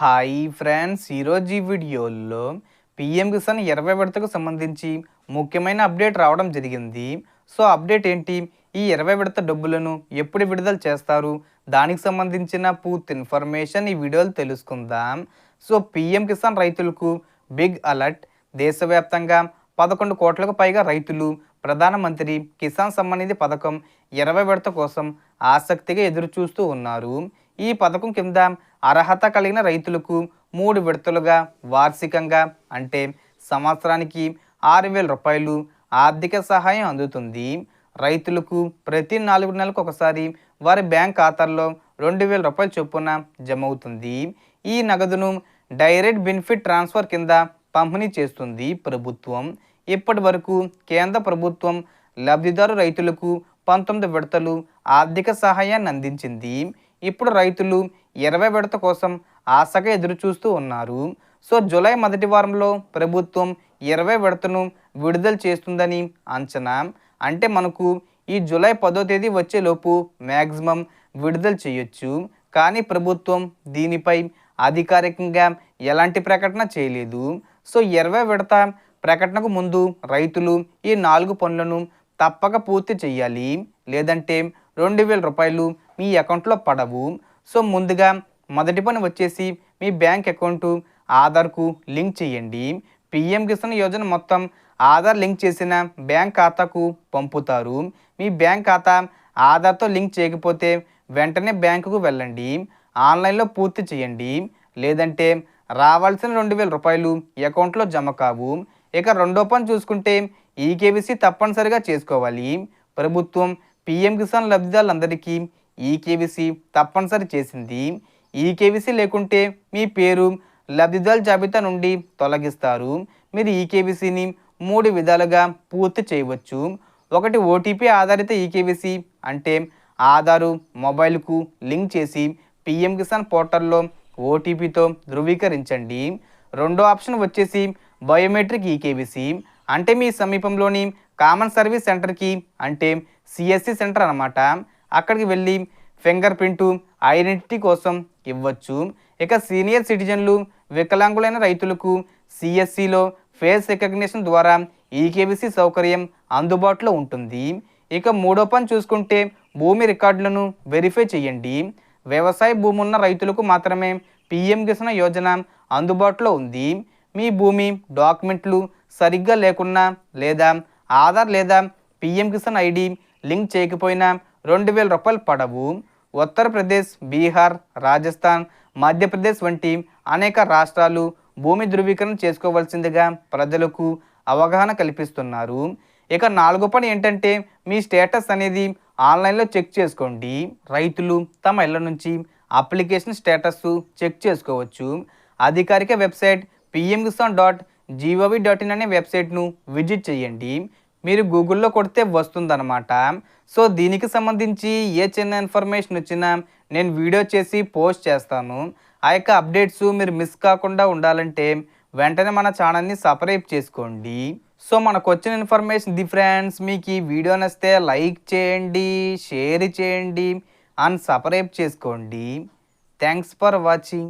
Hi friends, ఈరోజు ఈ వీడియోలో పిఎం కిసాన్ 20 విడతకు సంబంధించి ముఖ్యమైన అప్డేట్ రావడం జరిగింది. సో అప్డేట్ ఏంటి, ఈ 20 విడత డబ్బులను ఎప్పుడు విడుదల చేస్తారు, దానికి సంబంధించిన పూర్తి ఇన్ఫర్మేషన్ ఈ వీడియోలో తెలుసుకుందాం. సో పిఎం కిసాన్ రైతులకు బిగ్ అలర్ట్. దేశవ్యాప్తంగా 11 కోట్లకు పైగా రైతులు ప్రధానమంత్రి కిసాన్ సమ్మాన్ నిధి పథకం 20 విడత కోసం ఆసక్తిగా ఎదురు చూస్తూ ఉన్నారు. ఈ పథకం కింద అర్హత కలిగిన రైతులకు 3 విడతలుగా వార్షికంగా అంటే సంవత్సరానికి 6,000 రూపాయలు ఆర్థిక సహాయం అందుతుంది. రైతులకు ప్రతి 4 నెలలకు ఒకసారి వారి బ్యాంక్ ఖాతాల్లో 2,000 రూపాయల చొప్పున జమ అవుతుంది. ఈ నగదును డైరెక్ట్ బెనిఫిట్ ట్రాన్స్ఫర్ కింద పంపిణీ చేస్తుంది ప్రభుత్వం. ఇప్పటి వరకు కేంద్ర ప్రభుత్వం లబ్ధిదారు రైతులకు 19 విడతలు ఆర్థిక సహాయాన్ని అందించింది. ఇప్పుడు రైతులు 20 విడత కోసం ఆశగా ఎదురు చూస్తూ ఉన్నారు. సో జూలై మొదటి వారంలో ప్రభుత్వం 20 విడతను విడుదల చేస్తుందని అంచనా. అంటే మనకు ఈ జూలై 10వ తేదీ వచ్చేలోపు మ్యాక్సిమం విడుదల చేయొచ్చు. కానీ ప్రభుత్వం దీనిపై అధికారికంగా ఎలాంటి ప్రకటన చేయలేదు. సో 20 విడత ప్రకటనకు ముందు రైతులు ఈ 4 పనులను తప్పక పూర్తి చేయాలి, లేదంటే 2,000 రూపాయలు మీ అకౌంట్లో పడవు. సో ముందుగా మొదటి పని వచ్చేసి మీ బ్యాంక్ అకౌంటు ఆధార్కు లింక్ చేయండి. పిఎం కిసాన్ యోజన మొత్తం ఆధార్ లింక్ చేసిన బ్యాంక్ ఖాతాకు పంపుతారు. మీ బ్యాంక్ ఖాతా ఆధార్తో లింక్ చేయకపోతే వెంటనే బ్యాంకుకు వెళ్ళండి, ఆన్లైన్లో పూర్తి చేయండి, లేదంటే రావాల్సిన 2,000 రూపాయలు అకౌంట్లో జమ కావు. ఇక రెండో పని చూసుకుంటే ఈకేవీసీ తప్పనిసరిగా చేసుకోవాలి. ప్రభుత్వం పిఎం కిసాన్ లబ్ధిదారులందరికీ ఈకేవీసీ తప్పనిసరి చేసింది. ఈకేవీసీ లేకుంటే మీ పేరు లబ్ధిదారుల జాబితా నుండి తొలగిస్తారు. మీరు ఈకేవీసీని 3 విధాలుగా పూర్తి చేయవచ్చు. ఒకటి ఓటీపీ ఆధారిత ఈకేవీసీ, అంటే ఆధారు మొబైల్కు లింక్ చేసి పిఎం కిసాన్ పోర్టల్లో ఓటీపీతో ధృవీకరించండి. రెండో ఆప్షన్ వచ్చేసి బయోమెట్రిక్ ఈకేవీసీ, అంటే మీ సమీపంలోని కామన్ సర్వీస్ సెంటర్కి, అంటే సిఎస్సి సెంటర్ అన్నమాట, అక్కడికి వెళ్ళి ఫింగర్ ప్రింటు ఐడెంటిటీ కోసం ఇవ్వచ్చు. ఇక సీనియర్ సిటిజన్లు, వికలాంగులైన రైతులకు సిఎస్సిలో ఫేస్ రికగ్నిషన్ ద్వారా ఈకేవీసీ సౌకర్యం అందుబాటులో ఉంటుంది. ఇక మూడో పని చూసుకుంటే భూమి రికార్డులను వెరిఫై చేయండి. వ్యవసాయ భూమి ఉన్న రైతులకు మాత్రమే పిఎం కిసాన్ యోజన అందుబాటులో ఉంది. మీ భూమి డాక్యుమెంట్లు సరిగ్గా లేకున్నా, లేదా ఆధార్ లేదా పిఎం కిసాన్ ఐడి లింక్ చేయకపోయినా 2,000 రూపాయలు పడవు. ఉత్తరప్రదేశ్, బీహార్, రాజస్థాన్, మధ్యప్రదేశ్ వంటి అనేక రాష్ట్రాలు భూమి ధృవీకరణ చేసుకోవాల్సిందిగా ప్రజలకు అవగాహన కల్పిస్తున్నారు. ఇక నాలుగో పని ఏంటంటే మీ స్టేటస్ అనేది ఆన్లైన్లో చెక్ చేసుకోండి. రైతులు తమ ఇళ్ల నుంచి అప్లికేషన్ స్టేటస్ చెక్ చేసుకోవచ్చు. అధికారిక వెబ్సైట్ pmkisan.gov.in అనే వెబ్సైట్ను విజిట్ చేయండి. మీరు గూగుల్లో కొడితే వస్తుందన్నమాట. సో దీనికి సంబంధించి ఏ చిన్న ఇన్ఫర్మేషన్ వచ్చినా నేను వీడియో చేసి పోస్ట్ చేస్తాను. ఆ యొక్క అప్డేట్స్ మీరు మిస్ కాకుండా ఉండాలంటే వెంటనే మన ఛానల్ని సబ్స్క్రైబ్ చేసుకోండి. సో మనకు వచ్చిన ఇన్ఫర్మేషన్ ది ఫ్రెండ్స్. మీకు ఈ వీడియో నచ్చితే లైక్ చేయండి, షేర్ చేయండి అండ్ సబ్స్క్రైబ్ చేసుకోండి. Thanks for watching.